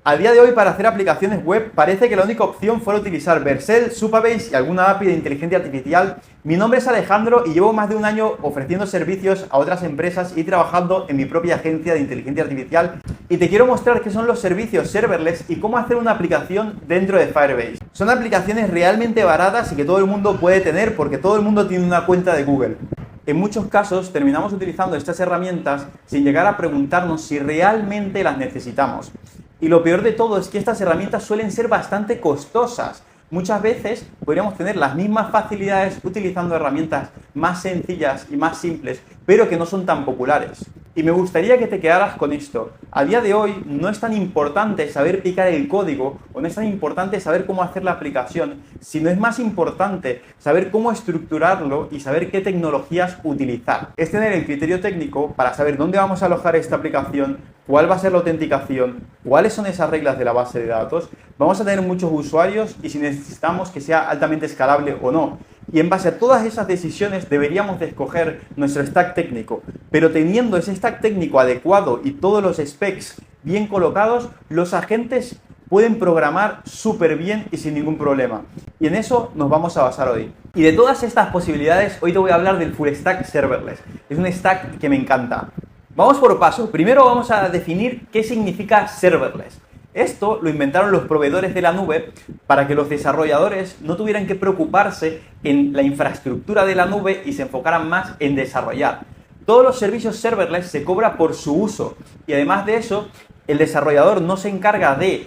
A día de hoy, para hacer aplicaciones web, parece que la única opción fuera utilizar Vercel, Supabase y alguna API de inteligencia artificial. Mi nombre es Alejandro y llevo más de un año ofreciendo servicios a otras empresas y trabajando en mi propia agencia de inteligencia artificial. Y te quiero mostrar qué son los servicios serverless y cómo hacer una aplicación dentro de Firebase. Son aplicaciones realmente baratas y que todo el mundo puede tener porque todo el mundo tiene una cuenta de Google. En muchos casos terminamos utilizando estas herramientas sin llegar a preguntarnos si realmente las necesitamos. Y lo peor de todo es que estas herramientas suelen ser bastante costosas. Muchas veces podríamos tener las mismas facilidades utilizando herramientas más sencillas y más simples, pero que no son tan populares. Y me gustaría que te quedaras con esto. A día de hoy no es tan importante saber picar el código o no es tan importante saber cómo hacer la aplicación, sino es más importante saber cómo estructurarlo y saber qué tecnologías utilizar. Es tener el criterio técnico para saber dónde vamos a alojar esta aplicación, cuál va a ser la autenticación, cuáles son esas reglas de la base de datos. Vamos a tener muchos usuarios y si necesitamos que sea altamente escalable o no. Y en base a todas esas decisiones deberíamos de escoger nuestro stack técnico. Pero teniendo ese stack técnico adecuado y todos los specs bien colocados, los agentes pueden programar súper bien y sin ningún problema. Y en eso nos vamos a basar hoy. Y de todas estas posibilidades, hoy te voy a hablar del Full Stack Serverless. Es un stack que me encanta. Vamos por paso. Primero vamos a definir qué significa serverless. Esto lo inventaron los proveedores de la nube para que los desarrolladores no tuvieran que preocuparse en la infraestructura de la nube y se enfocaran más en desarrollar. Todos los servicios serverless se cobra por su uso y además de eso, el desarrollador no se encarga de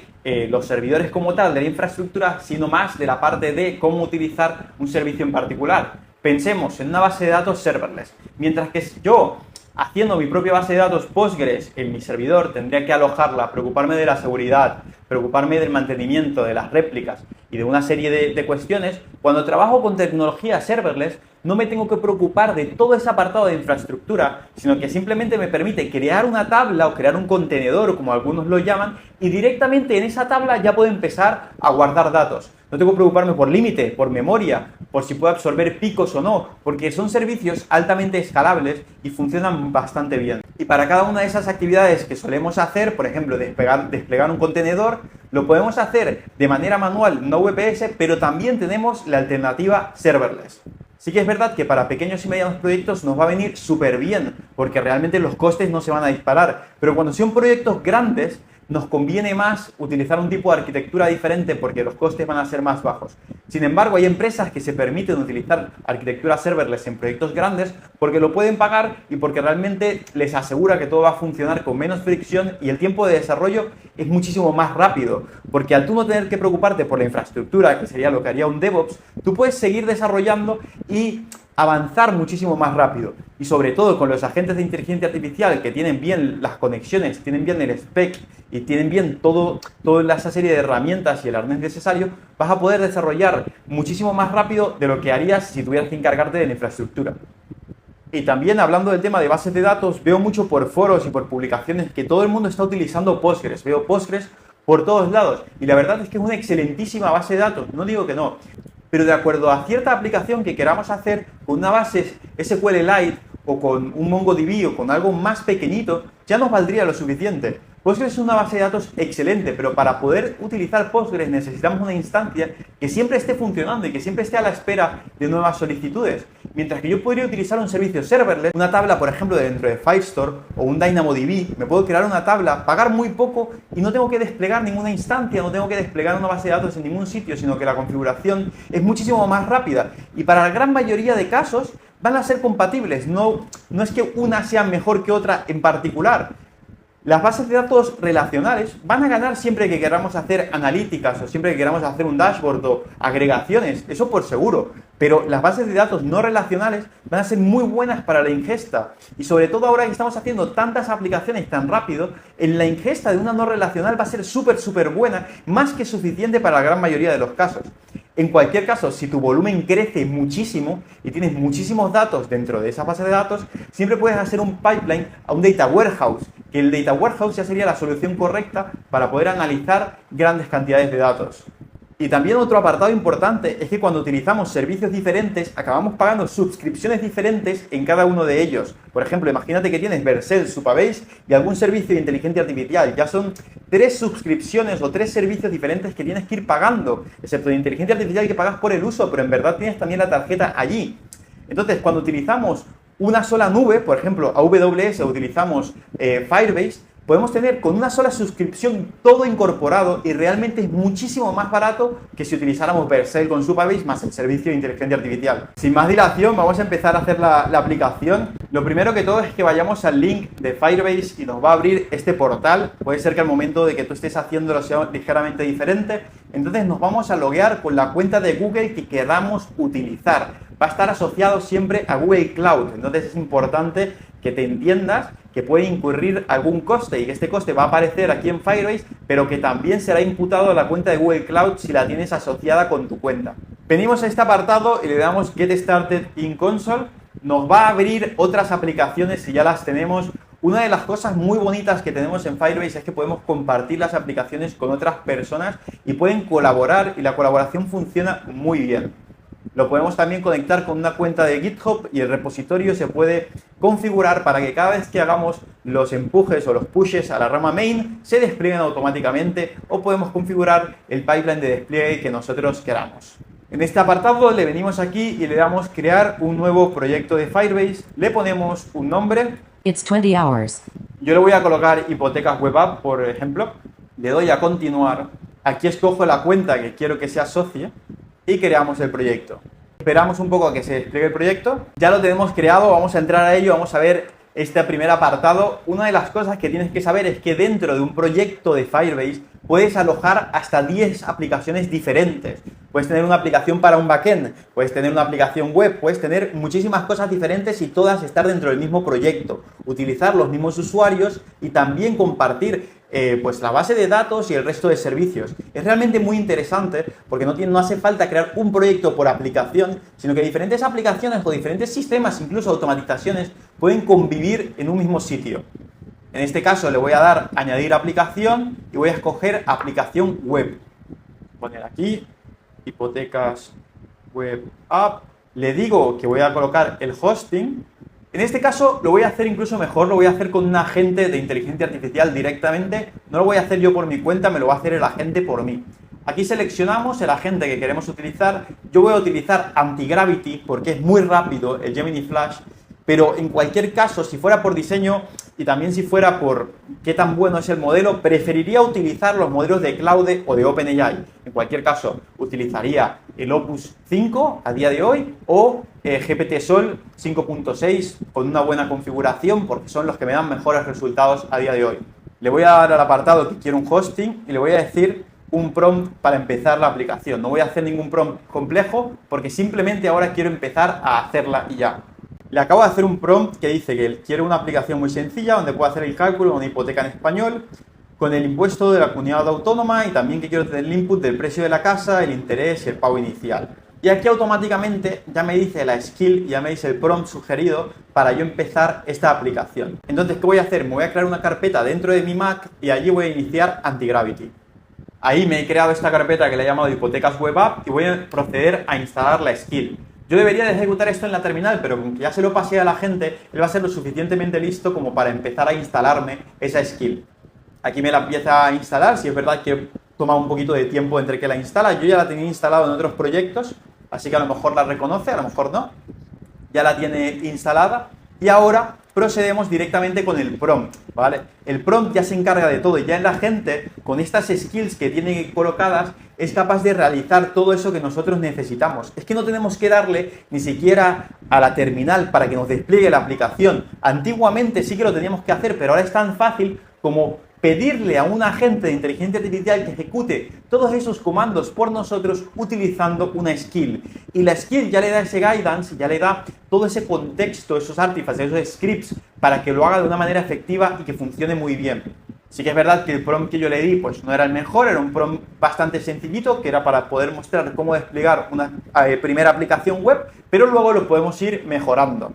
los servidores como tal, de la infraestructura, sino más de la parte de cómo utilizar un servicio en particular. Pensemos en una base de datos serverless. Mientras que yo, haciendo mi propia base de datos Postgres en mi servidor, tendría que alojarla, preocuparme de la seguridad, preocuparme del mantenimiento, de las réplicas y de una serie de cuestiones. Cuando trabajo con tecnología serverless, no me tengo que preocupar de todo ese apartado de infraestructura, sino que simplemente me permite crear una tabla o crear un contenedor, como algunos lo llaman, y directamente en esa tabla ya puedo empezar a guardar datos. No tengo que preocuparme por límite, por memoria, por si puedo absorber picos o no, porque son servicios altamente escalables y funcionan bastante bien. Y para cada una de esas actividades que solemos hacer, por ejemplo, desplegar un contenedor, lo podemos hacer de manera manual, no VPS, pero también tenemos la alternativa serverless. Sí que es verdad que para pequeños y medianos proyectos nos va a venir súper bien, porque realmente los costes no se van a disparar, pero cuando son proyectos grandes, nos conviene más utilizar un tipo de arquitectura diferente porque los costes van a ser más bajos. Sin embargo, hay empresas que se permiten utilizar arquitectura serverless en proyectos grandes porque lo pueden pagar y porque realmente les asegura que todo va a funcionar con menos fricción y el tiempo de desarrollo es muchísimo más rápido. Porque al tú no tener que preocuparte por la infraestructura, que sería lo que haría un DevOps, tú puedes seguir desarrollando y avanzar muchísimo más rápido. Y sobre todo con los agentes de inteligencia artificial que tienen bien las conexiones, tienen bien el spec y tienen bien toda esa serie de herramientas y el arnés necesario, vas a poder desarrollar muchísimo más rápido de lo que harías si tuvieras que encargarte de la infraestructura. Y también hablando del tema de bases de datos, veo mucho por foros y por publicaciones que todo el mundo está utilizando Postgres. Veo Postgres por todos lados y la verdad es que es una excelentísima base de datos, no digo que no. Pero de acuerdo a cierta aplicación que queramos hacer con una base SQLite o con un MongoDB o con algo más pequeñito, ya nos valdría lo suficiente. Postgres es una base de datos excelente, pero para poder utilizar Postgres necesitamos una instancia que siempre esté funcionando y que siempre esté a la espera de nuevas solicitudes. Mientras que yo podría utilizar un servicio serverless, una tabla, por ejemplo, dentro de Firestore o un DynamoDB, me puedo crear una tabla, pagar muy poco y no tengo que desplegar ninguna instancia, no tengo que desplegar una base de datos en ningún sitio, sino que la configuración es muchísimo más rápida. Y para la gran mayoría de casos van a ser compatibles, no es que una sea mejor que otra en particular. Las bases de datos relacionales van a ganar siempre que queramos hacer analíticas o siempre que queramos hacer un dashboard o agregaciones, eso por seguro. Pero las bases de datos no relacionales van a ser muy buenas para la ingesta. Y sobre todo ahora que estamos haciendo tantas aplicaciones tan rápido, en la ingesta de una no relacional va a ser súper buena, más que suficiente para la gran mayoría de los casos. En cualquier caso, si tu volumen crece muchísimo y tienes muchísimos datos dentro de esa base de datos, siempre puedes hacer un pipeline a un data warehouse, que el data warehouse ya sería la solución correcta para poder analizar grandes cantidades de datos. Y también otro apartado importante es que cuando utilizamos servicios diferentes, acabamos pagando suscripciones diferentes en cada uno de ellos. Por ejemplo, imagínate que tienes Vercel, Supabase y algún servicio de inteligencia artificial. Ya son 3 suscripciones o 3 servicios diferentes que tienes que ir pagando, excepto de inteligencia artificial que pagas por el uso, pero en verdad tienes también la tarjeta allí. Entonces, cuando utilizamos una sola nube, por ejemplo, AWS, o utilizamos Firebase, podemos tener con una sola suscripción todo incorporado y realmente es muchísimo más barato que si utilizáramos Vercel con Supabase más el servicio de inteligencia artificial. Sin más dilación, vamos a empezar a hacer la aplicación. Lo primero que todo es que vayamos al link de Firebase y nos va a abrir este portal. Puede ser que al momento de que tú estés haciéndolo sea ligeramente diferente. Entonces nos vamos a loguear con la cuenta de Google que queramos utilizar. Va a estar asociado siempre a Google Cloud. Entonces es importante que te entiendas que puede incurrir algún coste y que este coste va a aparecer aquí en Firebase, pero que también será imputado a la cuenta de Google Cloud si la tienes asociada con tu cuenta. Venimos a este apartado y le damos Get Started in Console. Nos va a abrir otras aplicaciones si ya las tenemos. Una de las cosas muy bonitas que tenemos en Firebase es que podemos compartir las aplicaciones con otras personas y pueden colaborar y la colaboración funciona muy bien. Lo podemos también conectar con una cuenta de GitHub y el repositorio se puede configurar para que cada vez que hagamos los empujes o los pushes a la rama main se desplieguen automáticamente, o podemos configurar el pipeline de despliegue que nosotros queramos. En este apartado le venimos aquí y le damos crear un nuevo proyecto de Firebase, le ponemos un nombre. It's 20 hours. Yo le voy a colocar Hipotecas Web App, por ejemplo. Le doy a continuar. Aquí escojo la cuenta que quiero que se asocie y creamos el proyecto. Esperamos un poco a que se despliegue el proyecto. Ya lo tenemos creado, vamos a entrar a ello, vamos a ver este primer apartado. Una de las cosas que tienes que saber es que dentro de un proyecto de Firebase puedes alojar hasta 10 aplicaciones diferentes. Puedes tener una aplicación para un backend, puedes tener una aplicación web, puedes tener muchísimas cosas diferentes y todas estar dentro del mismo proyecto. Utilizar los mismos usuarios y también compartir pues la base de datos y el resto de servicios. Es realmente muy interesante porque no hace falta crear un proyecto por aplicación, sino que diferentes aplicaciones o diferentes sistemas, incluso automatizaciones, pueden convivir en un mismo sitio. En este caso le voy a dar añadir aplicación y voy a escoger aplicación web. Poner aquí Hipotecas Web App. Le digo que voy a colocar el hosting. En este caso lo voy a hacer incluso mejor, lo voy a hacer con un agente de inteligencia artificial directamente. No lo voy a hacer yo por mi cuenta, me lo va a hacer el agente por mí. Aquí seleccionamos el agente que queremos utilizar. Yo voy a utilizar Antigravity porque es muy rápido, el Gemini Flash. Pero en cualquier caso, si fuera por diseño y también si fuera por qué tan bueno es el modelo, preferiría utilizar los modelos de Claude o de OpenAI. En cualquier caso, utilizaría el Opus 5 a día de hoy o GPT-Sol 5.6 con una buena configuración porque son los que me dan mejores resultados a día de hoy. Le voy a dar al apartado que quiero un hosting y le voy a decir un prompt para empezar la aplicación. No voy a hacer ningún prompt complejo porque simplemente ahora quiero empezar a hacerla y ya. Le acabo de hacer un prompt que dice que quiero una aplicación muy sencilla donde pueda hacer el cálculo de una hipoteca en español con el impuesto de la comunidad autónoma y también que quiero tener el input del precio de la casa, el interés y el pago inicial. Y aquí automáticamente ya me dice la skill y ya me dice el prompt sugerido para yo empezar esta aplicación. Entonces, ¿qué voy a hacer? Me voy a crear una carpeta dentro de mi Mac y allí voy a iniciar Antigravity. Ahí me he creado esta carpeta que le he llamado Hipotecas Web App y voy a proceder a instalar la skill. Yo debería de ejecutar esto en la terminal, pero como que ya se lo pasé a la gente, él va a ser lo suficientemente listo como para empezar a instalarme esa skill. Aquí me la empieza a instalar, si es verdad que toma un poquito de tiempo entre que la instala. Yo ya la tenía instalada en otros proyectos, así que a lo mejor la reconoce, a lo mejor no. Ya la tiene instalada y ahora procedemos directamente con el prompt, ¿vale? El prompt ya se encarga de todo y ya la gente, con estas skills que tiene colocadas, es capaz de realizar todo eso que nosotros necesitamos. Es que no tenemos que darle ni siquiera a la terminal para que nos despliegue la aplicación. Antiguamente sí que lo teníamos que hacer, pero ahora es tan fácil como pedirle a un agente de inteligencia artificial que ejecute todos esos comandos por nosotros utilizando una skill. Y la skill ya le da ese guidance, ya le da todo ese contexto, esos artifacts, esos scripts, para que lo haga de una manera efectiva y que funcione muy bien. Sí que es verdad que el prompt que yo le di pues no era el mejor, era un prompt bastante sencillito, que era para poder mostrar cómo desplegar una primera aplicación web, pero luego lo podemos ir mejorando.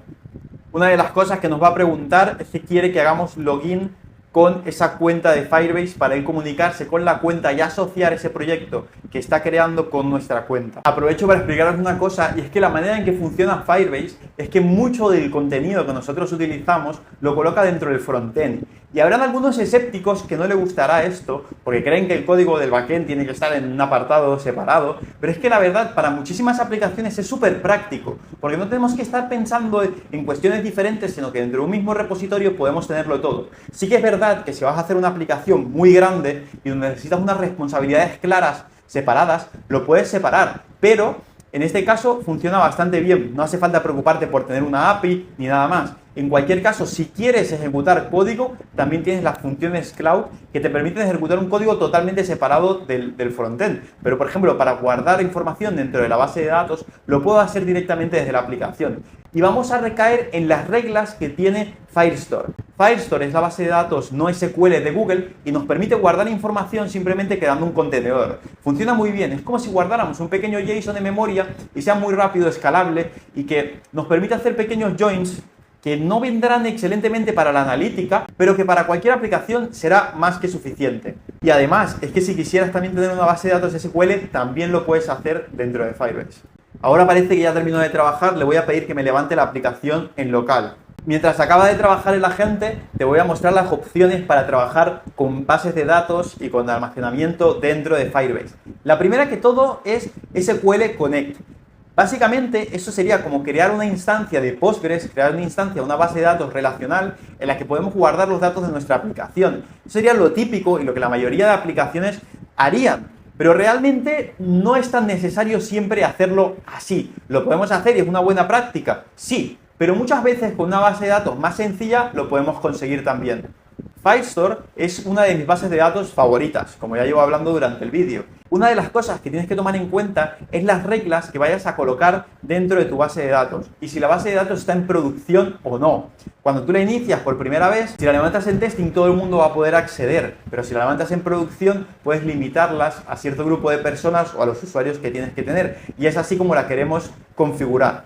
Una de las cosas que nos va a preguntar es si quiere que hagamos login con esa cuenta de Firebase para él comunicarse con la cuenta y asociar ese proyecto que está creando con nuestra cuenta. Aprovecho para explicaros una cosa, y es que la manera en que funciona Firebase es que mucho del contenido que nosotros utilizamos lo coloca dentro del frontend. Y habrán algunos escépticos que no les gustará esto, porque creen que el código del backend tiene que estar en un apartado separado, pero es que la verdad, para muchísimas aplicaciones es súper práctico, porque no tenemos que estar pensando en cuestiones diferentes, sino que dentro de un mismo repositorio podemos tenerlo todo. Sí que es verdad que si vas a hacer una aplicación muy grande y donde necesitas unas responsabilidades claras, separadas, lo puedes separar, pero en este caso funciona bastante bien, no hace falta preocuparte por tener una API ni nada más. En cualquier caso, si quieres ejecutar código, también tienes las funciones cloud que te permiten ejecutar un código totalmente separado del frontend. Pero, por ejemplo, para guardar información dentro de la base de datos, lo puedo hacer directamente desde la aplicación. Y vamos a recaer en las reglas que tiene Firestore. Firestore es la base de datos no SQL de Google y nos permite guardar información simplemente creando un contenedor. Funciona muy bien, es como si guardáramos un pequeño JSON en memoria y sea muy rápido, escalable y que nos permite hacer pequeños joins que no vendrán excelentemente para la analítica, pero que para cualquier aplicación será más que suficiente. Y además, es que si quisieras también tener una base de datos SQL, también lo puedes hacer dentro de Firebase. Ahora parece que ya terminó de trabajar, le voy a pedir que me levante la aplicación en local. Mientras acaba de trabajar el agente, te voy a mostrar las opciones para trabajar con bases de datos y con almacenamiento dentro de Firebase. La primera que todo es SQL Connect. Básicamente, eso sería como crear una instancia de Postgres, crear una instancia, una base de datos relacional en la que podemos guardar los datos de nuestra aplicación. Eso sería lo típico y lo que la mayoría de aplicaciones harían. Pero realmente no es tan necesario siempre hacerlo así. ¿Lo podemos hacer y es una buena práctica? Sí, pero muchas veces con una base de datos más sencilla lo podemos conseguir también. Firestore es una de mis bases de datos favoritas, como ya llevo hablando durante el vídeo. Una de las cosas que tienes que tomar en cuenta es las reglas que vayas a colocar dentro de tu base de datos y si la base de datos está en producción o no. Cuando tú la inicias por primera vez, si la levantas en testing todo el mundo va a poder acceder, pero si la levantas en producción puedes limitarlas a cierto grupo de personas o a los usuarios que tienes que tener y es así como la queremos configurar.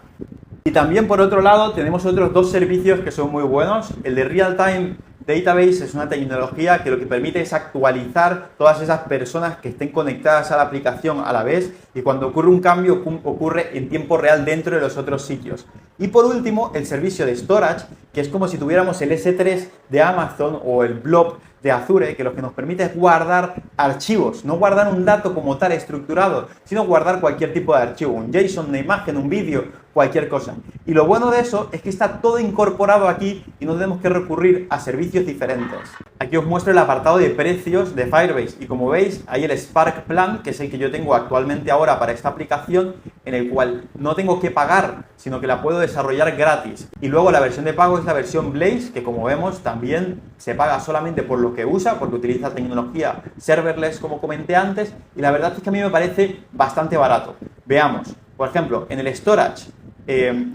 Y también por otro lado tenemos otros dos servicios que son muy buenos. El de Real Time Database es una tecnología que lo que permite es actualizar todas esas personas que estén conectadas a la aplicación a la vez y cuando ocurre un cambio ocurre en tiempo real dentro de los otros sitios. Y por último, el servicio de storage, que es como si tuviéramos el S3 de Amazon o el Blob de Azure, que lo que nos permite es guardar archivos, no guardar un dato como tal estructurado, sino guardar cualquier tipo de archivo, un JSON, una imagen, un vídeo, cualquier cosa. Y lo bueno de eso es que está todo incorporado aquí y no tenemos que recurrir a servicios diferentes. Aquí os muestro el apartado de precios de Firebase y como veis hay el Spark Plan, que es el que yo tengo actualmente ahora para esta aplicación, en el cual no tengo que pagar, sino que la puedo desarrollar gratis. Y luego la versión de pago es la versión Blaze, que como vemos también se paga solamente por lo que usa, porque utiliza tecnología serverless como comenté antes, y la verdad es que a mí me parece bastante barato. Veamos, por ejemplo, en el storage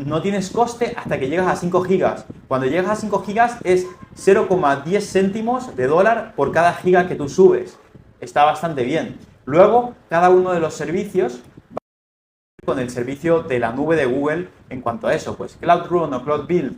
no tienes coste hasta que llegas a 5 gigas. Cuando llegas a 5 gigas es 0,10 céntimos de dólar por cada giga que tú subes. Está bastante bien. Luego, cada uno de los servicios con el servicio de la nube de Google en cuanto a eso, pues Cloud Run o Cloud Build,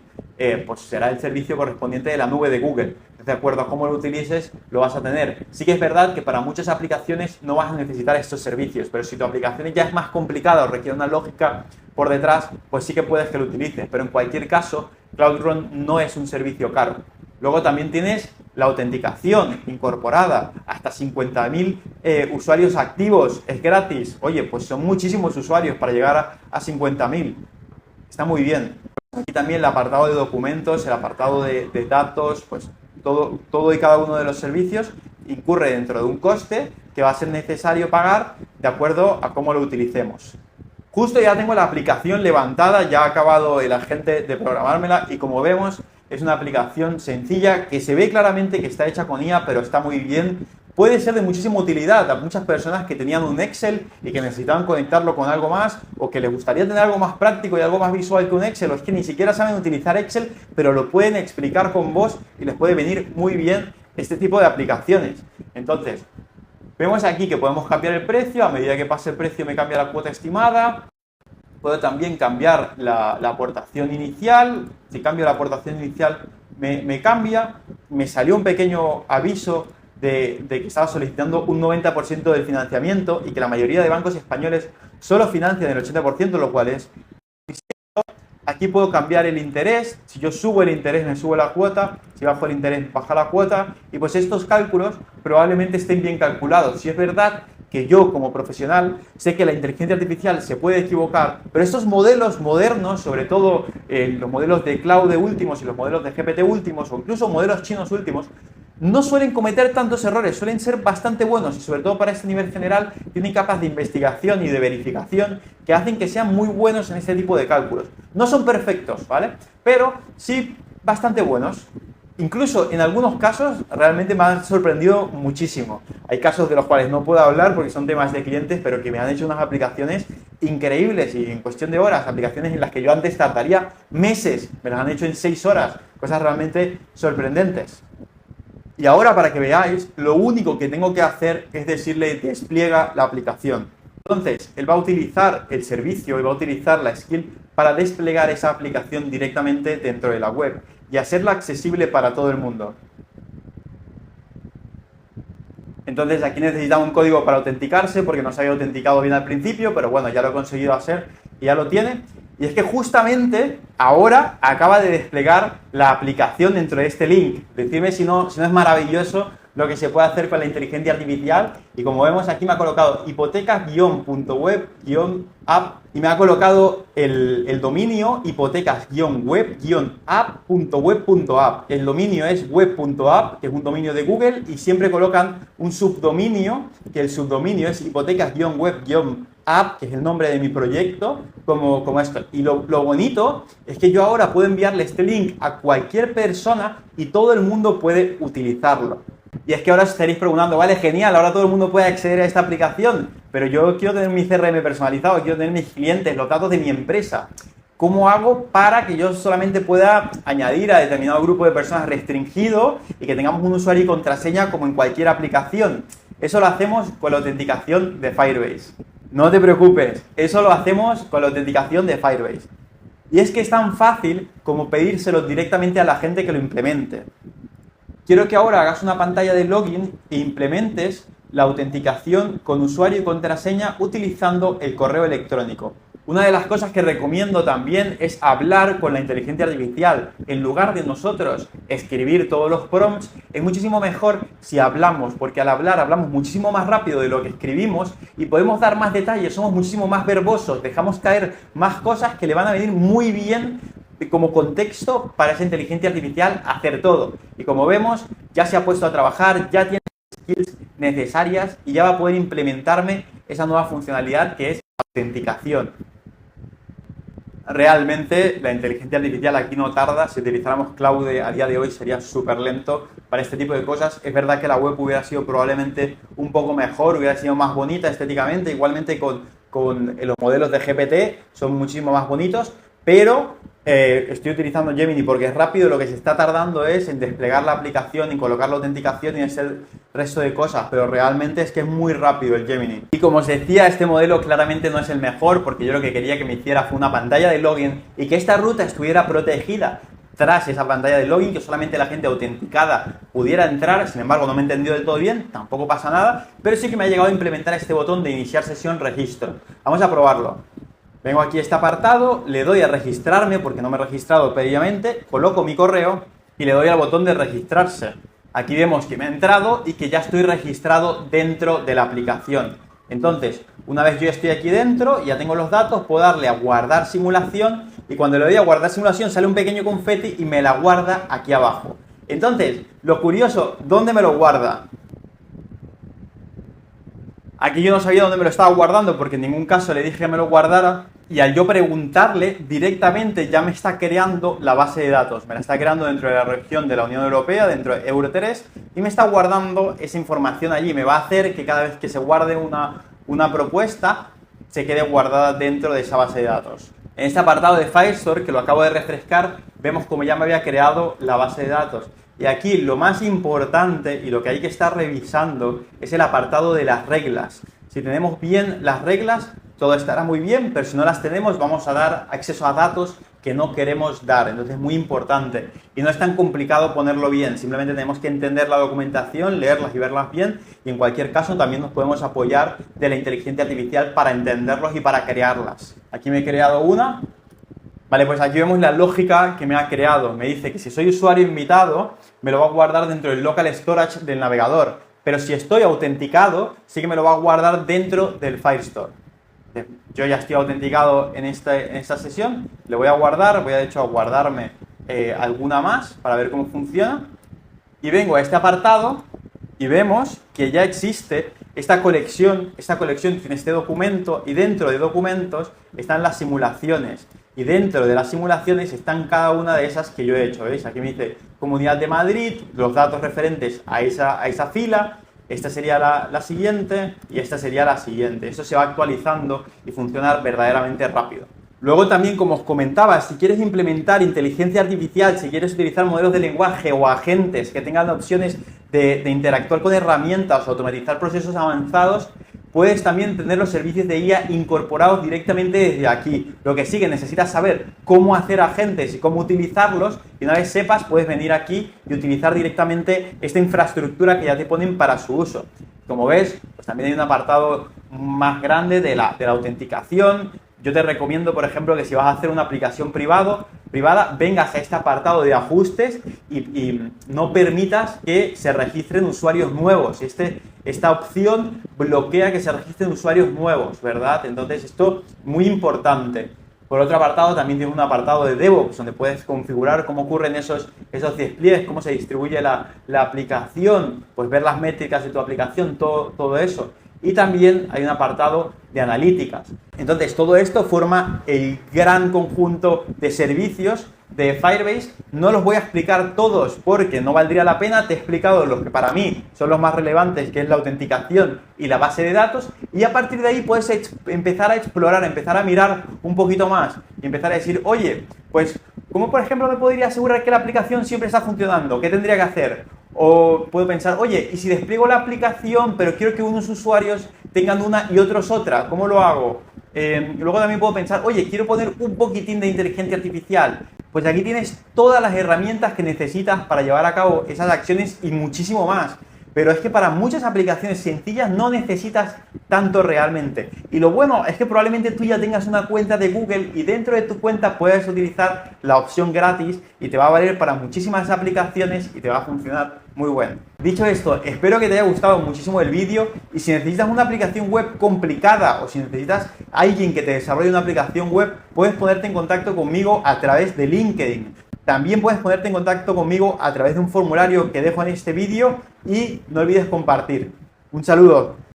pues será el servicio correspondiente de la nube de Google. De acuerdo a cómo lo utilices, lo vas a tener. Sí que es verdad que para muchas aplicaciones no vas a necesitar estos servicios, pero si tu aplicación ya es más complicada o requiere una lógica por detrás, pues sí que puedes que lo utilices. Pero en cualquier caso, Cloud Run no es un servicio caro. Luego también tienes la autenticación incorporada, hasta 50.000 usuarios activos, es gratis. Oye, pues son muchísimos usuarios para llegar a 50.000. Está muy bien. Aquí también el apartado de documentos, el apartado de datos, pues todo y cada uno de los servicios incurre dentro de un coste que va a ser necesario pagar de acuerdo a cómo lo utilicemos. Justo ya tengo la aplicación levantada, ya ha acabado el agente de programármela y como vemos es una aplicación sencilla que se ve claramente que está hecha con IA, pero está muy bien. Puede ser de muchísima utilidad a muchas personas que tenían un Excel y que necesitaban conectarlo con algo más o que les gustaría tener algo más práctico y algo más visual que un Excel o es que ni siquiera saben utilizar Excel, pero lo pueden explicar con voz y les puede venir muy bien este tipo de aplicaciones. Entonces, vemos aquí que podemos cambiar el precio, a medida que pase el precio me cambia la cuota estimada. Puedo también cambiar la aportación inicial. Si cambio la aportación inicial me cambia, me salió un pequeño aviso de que estaba solicitando un 90% del financiamiento y que la mayoría de bancos españoles solo financian el 80%, lo cual es... Aquí puedo cambiar el interés, si yo subo el interés me sube la cuota, si bajo el interés baja la cuota, y pues estos cálculos probablemente estén bien calculados. Si es verdad que yo como profesional sé que la inteligencia artificial se puede equivocar, pero estos modelos modernos, sobre todo los modelos de cloud últimos y los modelos de GPT últimos o incluso modelos chinos últimos, no suelen cometer tantos errores, suelen ser bastante buenos y sobre todo para este nivel general tienen capas de investigación y de verificación que hacen que sean muy buenos en este tipo de cálculos. No son perfectos, ¿vale? Pero sí bastante buenos. Incluso en algunos casos realmente me han sorprendido muchísimo. Hay casos de los cuales no puedo hablar porque son temas de clientes, pero que me han hecho unas aplicaciones increíbles y en cuestión de horas, aplicaciones en las que yo antes tardaría meses, me las han hecho en 6 horas, cosas realmente sorprendentes. Y ahora, para que veáis, lo único que tengo que hacer es decirle despliega la aplicación. Entonces, él va a utilizar el servicio y va a utilizar la skill para desplegar esa aplicación directamente dentro de la web y hacerla accesible para todo el mundo. Entonces, aquí necesitamos un código para autenticarse porque no se había autenticado bien al principio, pero bueno, ya lo he conseguido hacer y ya lo tiene. Y es que justamente ahora acaba de desplegar la aplicación dentro de este link. Decidme si no es maravilloso lo que se puede hacer con la inteligencia artificial. Y como vemos aquí me ha colocado hipotecas-web-app y me ha colocado el dominio hipotecas-web-app.web.app. El dominio es web.app, que es un dominio de Google, y siempre colocan un subdominio, que el subdominio es hipotecas-web-app, que es el nombre de mi proyecto, como esto. Y lo bonito es que yo ahora puedo enviarle este link a cualquier persona y todo el mundo puede utilizarlo. Y es que ahora os estaréis preguntando, vale, genial, ahora todo el mundo puede acceder a esta aplicación, pero yo quiero tener mi CRM personalizado, quiero tener mis clientes, los datos de mi empresa. ¿Cómo hago para que yo solamente pueda añadir a determinado grupo de personas restringido y que tengamos un usuario y contraseña como en cualquier aplicación? Eso lo hacemos con la autenticación de Firebase. No te preocupes, eso lo hacemos con la autenticación de Firebase. Y es que es tan fácil como pedírselo directamente a la gente que lo implemente. Quiero que ahora hagas una pantalla de login e implementes la autenticación con usuario y contraseña utilizando el correo electrónico. Una de las cosas que recomiendo también es hablar con la inteligencia artificial. En lugar de nosotros escribir todos los prompts, es muchísimo mejor si hablamos, porque al hablar hablamos muchísimo más rápido de lo que escribimos y podemos dar más detalles, somos muchísimo más verbosos, dejamos caer más cosas que le van a venir muy bien como contexto para esa inteligencia artificial hacer todo. Y como vemos, ya se ha puesto a trabajar, ya tiene las skills necesarias y ya va a poder implementarme esa nueva funcionalidad que es autenticación. Realmente la inteligencia artificial aquí no tarda. Si utilizáramos Claude a día de hoy sería súper lento para este tipo de cosas. Es verdad que la web hubiera sido probablemente un poco mejor, hubiera sido más bonita estéticamente, igualmente con los modelos de GPT son muchísimo más bonitos, pero estoy utilizando Gemini porque es rápido. Lo que se está tardando es en desplegar la aplicación, en colocar la autenticación y en el resto de cosas, pero realmente es que es muy rápido el Gemini. Y como os decía, este modelo claramente no es el mejor porque yo lo que quería que me hiciera fue una pantalla de login y que esta ruta estuviera protegida tras esa pantalla de login, que solamente la gente autenticada pudiera entrar. Sin embargo, no me he entendido del todo bien, tampoco pasa nada, pero sí que me ha llegado a implementar este botón de iniciar sesión registro. Vamos a probarlo. Vengo aquí a este apartado, le doy a registrarme porque no me he registrado previamente, coloco mi correo y le doy al botón de registrarse. Aquí vemos que me ha entrado y que ya estoy registrado dentro de la aplicación. Entonces, una vez yo estoy aquí dentro, ya tengo los datos, puedo darle a guardar simulación y cuando le doy a guardar simulación sale un pequeño confeti y me la guarda aquí abajo. Entonces, lo curioso, ¿dónde me lo guarda? Aquí yo no sabía dónde me lo estaba guardando porque en ningún caso le dije que me lo guardara y al yo preguntarle directamente ya me está creando la base de datos. Me la está creando dentro de la región de la Unión Europea, dentro de Euro3 y me está guardando esa información allí. Me va a hacer que cada vez que se guarde una propuesta se quede guardada dentro de esa base de datos. En este apartado de Firestore, que lo acabo de refrescar, vemos como ya me había creado la base de datos. Y aquí lo más importante y lo que hay que estar revisando es el apartado de las reglas. Si tenemos bien las reglas, todo estará muy bien, pero si no las tenemos, vamos a dar acceso a datos que no queremos dar. Entonces es muy importante y no es tan complicado ponerlo bien, simplemente tenemos que entender la documentación, leerlas y verlas bien, y en cualquier caso también nos podemos apoyar de la inteligencia artificial para entenderlos y para crearlas. Aquí me he creado una. Vale, pues aquí vemos la lógica que me ha creado. Me dice que si soy usuario invitado, me lo va a guardar dentro del local storage del navegador. Pero si estoy autenticado, sí que me lo va a guardar dentro del Firestore. Yo ya estoy autenticado en esta sesión. Le voy a guardar, voy de hecho a guardarme alguna más para ver cómo funciona. Y vengo a este apartado y vemos que ya existe esta colección tiene este documento, y dentro de documentos están las simulaciones. Y dentro de las simulaciones están cada una de esas que yo he hecho. ¿Veis? Aquí me dice Comunidad de Madrid, los datos referentes a esa fila. Esta sería la siguiente y esta sería la siguiente. Eso se va actualizando y funciona verdaderamente rápido. Luego también, como os comentaba, si quieres implementar inteligencia artificial, si quieres utilizar modelos de lenguaje o agentes que tengan opciones de interactuar con herramientas o automatizar procesos avanzados, puedes también tener los servicios de IA incorporados directamente desde aquí. Lo que sí que necesitas saber cómo hacer agentes y cómo utilizarlos, y una vez sepas, puedes venir aquí y utilizar directamente esta infraestructura que ya te ponen para su uso. Como ves, pues también hay un apartado más grande de la autenticación. Yo te recomiendo, por ejemplo, que si vas a hacer una aplicación privada, vengas a este apartado de ajustes y no permitas que se registren usuarios nuevos. Esta opción bloquea que se registren usuarios nuevos, ¿verdad? Entonces, esto es muy importante. Por otro apartado, también tienes un apartado de DevOps, donde puedes configurar cómo ocurren esos despliegues, cómo se distribuye la aplicación, pues ver las métricas de tu aplicación, todo eso. Y también hay un apartado de analíticas. Entonces, todo esto forma el gran conjunto de servicios de Firebase. No los voy a explicar todos porque no valdría la pena. Te he explicado los que para mí son los más relevantes, que es la autenticación y la base de datos. Y a partir de ahí puedes empezar a explorar, empezar a mirar un poquito más y empezar a decir, oye, pues, ¿cómo por ejemplo me podría asegurar que la aplicación siempre está funcionando? ¿Qué tendría que hacer? O puedo pensar, oye, ¿y si despliego la aplicación pero quiero que unos usuarios tengan una y otros otra? ¿Cómo lo hago? Luego también puedo pensar, oye, quiero poner un poquitín de inteligencia artificial. Pues aquí tienes todas las herramientas que necesitas para llevar a cabo esas acciones y muchísimo más. Pero es que para muchas aplicaciones sencillas no necesitas tanto realmente. Y lo bueno es que probablemente tú ya tengas una cuenta de Google y dentro de tu cuenta puedes utilizar la opción gratis y te va a valer para muchísimas aplicaciones y te va a funcionar muy bien. Dicho esto, espero que te haya gustado muchísimo el vídeo, y si necesitas una aplicación web complicada o si necesitas a alguien que te desarrolle una aplicación web, puedes ponerte en contacto conmigo a través de LinkedIn. También puedes ponerte en contacto conmigo a través de un formulario que dejo en este vídeo y no olvides compartir. Un saludo.